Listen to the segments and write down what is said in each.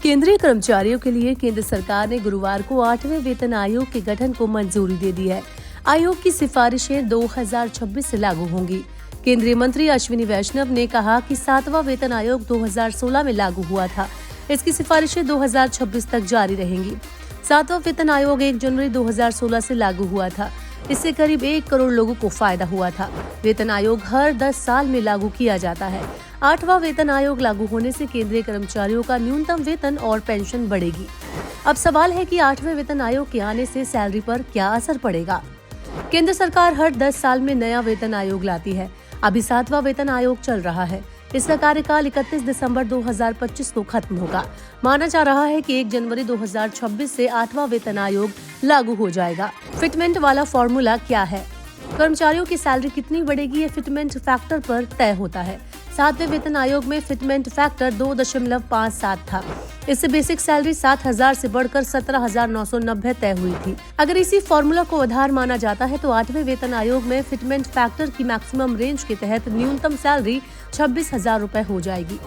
केंद्रीय कर्मचारियों के लिए केंद्र सरकार ने गुरुवार को 8वें वेतन आयोग के गठन को मंजूरी दे दी है। आयोग की सिफारिशें 2026 से लागू होंगी। केंद्रीय मंत्री अश्विनी वैष्णव ने कहा कि 7वां वेतन आयोग 2016 में लागू हुआ था। इसकी सिफारिशें 2026 तक जारी रहेंगी। 7वां वेतन आयोग 1 जनवरी 2016 से लागू हुआ था। इससे करीब 1 करोड़ लोगों को फायदा हुआ था। वेतन आयोग हर 10 साल में लागू किया जाता है। 8वां वेतन आयोग लागू होने से केंद्रीय कर्मचारियों का न्यूनतम वेतन और पेंशन बढ़ेगी। अब सवाल है कि 8वें वेतन आयोग के आने से सैलरी पर क्या असर पड़ेगा। केंद्र सरकार हर 10 साल में नया वेतन आयोग लाती है। अभी 7वां वेतन आयोग चल रहा है। इसका कार्यकाल 31 दिसंबर 2025 को खत्म होगा। माना जा रहा है कि 1 जनवरी 2026 से 8वां वेतन आयोग लागू हो जाएगा। फिटमेंट वाला फॉर्मूला क्या है? कर्मचारियों की सैलरी कितनी बढ़ेगी, ये फिटमेंट फैक्टर पर तय होता है। 7वें वेतन आयोग में फिटमेंट फैक्टर 2.57 था। इससे बेसिक सैलरी 7,000 से बढ़कर 17,990 तय हुई थी। अगर इसी फॉर्मूला को आधार माना जाता है तो 8वें वेतन आयोग में फिटमेंट फैक्टर की मैक्सिमम रेंज के तहत न्यूनतम सैलरी 26,000 रुपए हो जाएगी।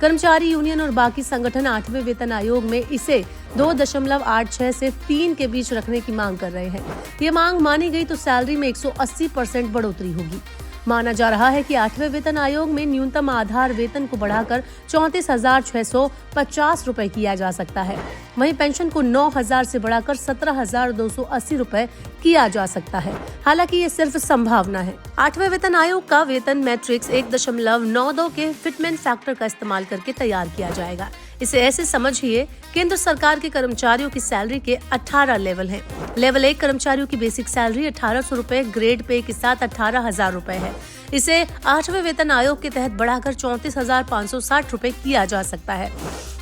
कर्मचारी यूनियन और बाकी संगठन 8वें वेतन आयोग में इसे 2.86 से 3 के बीच रखने की मांग कर रहे हैं। ये मांग मानी गई तो सैलरी में 180% बढ़ोतरी होगी। माना जा रहा है कि 8वें वेतन आयोग में न्यूनतम आधार वेतन को बढ़ाकर 34,650 रुपए किया जा सकता है। वहीं पेंशन को 9,000 से बढ़ाकर 17,280 रुपए किया जा सकता है। हालांकि ये सिर्फ संभावना है। 8वें वेतन आयोग का वेतन मैट्रिक्स 1.92 के फिटमेंट फैक्टर का इस्तेमाल करके तैयार किया जाएगा। इसे ऐसे समझिए, केंद्र सरकार के कर्मचारियों की सैलरी के 18 लेवल हैं। लेवल 1 कर्मचारियों की बेसिक सैलरी 1,800 रुपए, ग्रेड पे के साथ 18,000 रुपए है। इसे 8वें वेतन आयोग के तहत बढ़ाकर 34,560 रुपए किया जा सकता है।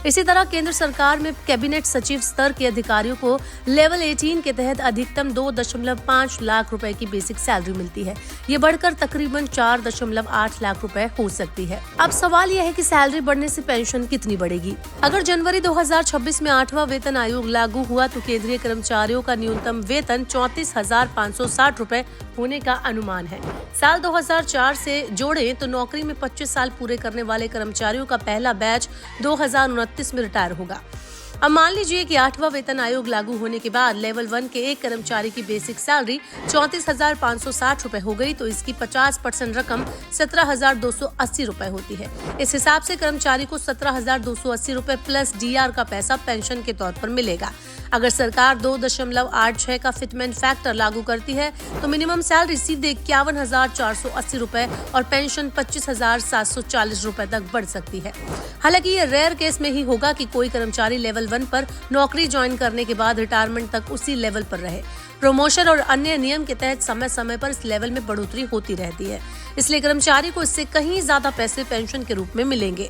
इसी तरह केंद्र सरकार में कैबिनेट सचिव स्तर के अधिकारियों को लेवल 18 के तहत अधिकतम 2.5 लाख रुपए की बेसिक सैलरी मिलती है। ये बढ़कर तकरीबन 4.8 लाख रुपए हो सकती है। अब सवाल यह है कि सैलरी बढ़ने से पेंशन कितनी बढ़ेगी। अगर जनवरी 2026 में 8वां वेतन आयोग लागू हुआ तो केंद्रीय कर्मचारियों का न्यूनतम वेतन 34,560 रुपए होने का अनुमान है। साल 2004 से जोड़ें तो नौकरी में 25 साल पूरे करने वाले कर्मचारियों का पहला बैच 2029 में रिटायर होगा। अब मान लीजिए कि 8वां वेतन आयोग लागू होने के बाद लेवल 1 के एक कर्मचारी की बेसिक सैलरी 34,560 रुपए हो गई तो इसकी 50% रकम 17,280 रुपए होती है। इस हिसाब से कर्मचारी को 17,280 रुपए प्लस डीआर का पैसा पेंशन के तौर पर मिलेगा। अगर सरकार 2.86 का फिटमेंट फैक्टर लागू करती है तो मिनिमम सैलरी सीधे 51,480 रुपए और पेंशन 25,740 रुपए तक बढ़ सकती है। हालांकि ये रेयर केस में ही होगा कि कोई कर्मचारी लेवल 1 पर नौकरी ज्वाइन करने के बाद रिटायरमेंट तक उसी लेवल पर रहे। प्रमोशन और अन्य नियम के तहत समय समय पर इस लेवल में बढ़ोतरी होती रहती है, इसलिए कर्मचारी को इससे कहीं ज्यादा पैसे पेंशन के रूप में मिलेंगे।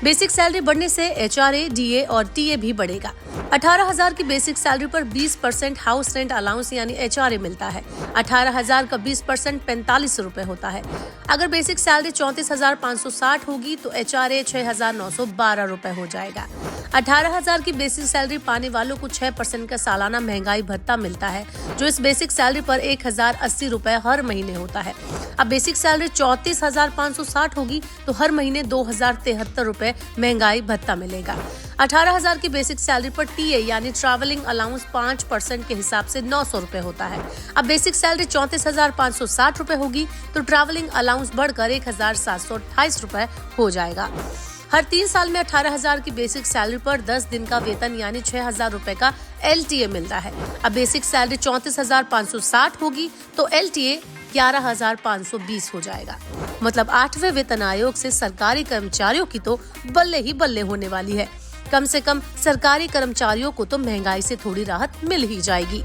बेसिक सैलरी बढ़ने से एचआरए, डीए और टीए भी बढ़ेगा। 18,000 की बेसिक सैलरी पर 20% हाउस रेंट अलाउंस यानी एचआरए मिलता है। 18,000 का 20% 45 रुपए होता है। अगर बेसिक सैलरी 34,560 होगी तो एचआरए 6,912 रुपए हो जाएगा। 18,000 की बेसिक सैलरी पाने वालों को 6% का सालाना महंगाई भत्ता मिलता है, जो इस बेसिक सैलरी पर 1,080 रुपए हर महीने होता है। अब बेसिक सैलरी 34,560 होगी तो हर महीने 2,073 रुपए महंगाई भत्ता मिलेगा। 18,000 की बेसिक सैलरी पर टीए यानी ट्रैवलिंग अलाउंस 5% के हिसाब से 900 रुपए होता है। अब बेसिक सैलरी 34,560 रुपए होगी तो ट्रैवलिंग अलाउंस बढ़कर 1,728 रुपए हो जाएगा। हर 3 साल में 18,000 की बेसिक सैलरी पर 10 दिन का वेतन यानी 6,000 रुपए का एलटीए मिलता है। अब बेसिक सैलरी 34,560 होगी तो एलटीए 11,520 हो जाएगा। मतलब 8वें वेतन आयोग से सरकारी कर्मचारियों की तो बल्ले ही बल्ले होने वाली है। कम से कम सरकारी कर्मचारियों को तो महंगाई से थोड़ी राहत मिल ही जाएगी।